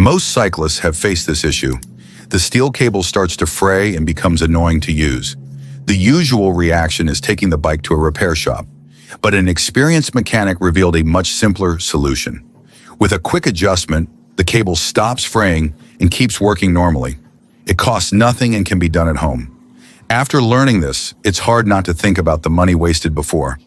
Most cyclists have faced this issue. The steel cable starts to fray and becomes annoying to use. The usual reaction is taking the bike to a repair shop, but an experienced mechanic revealed a much simpler solution. With a quick adjustment, the cable stops fraying and keeps working normally. It costs nothing and can be done at home. After learning this, it's hard not to think about the money wasted before.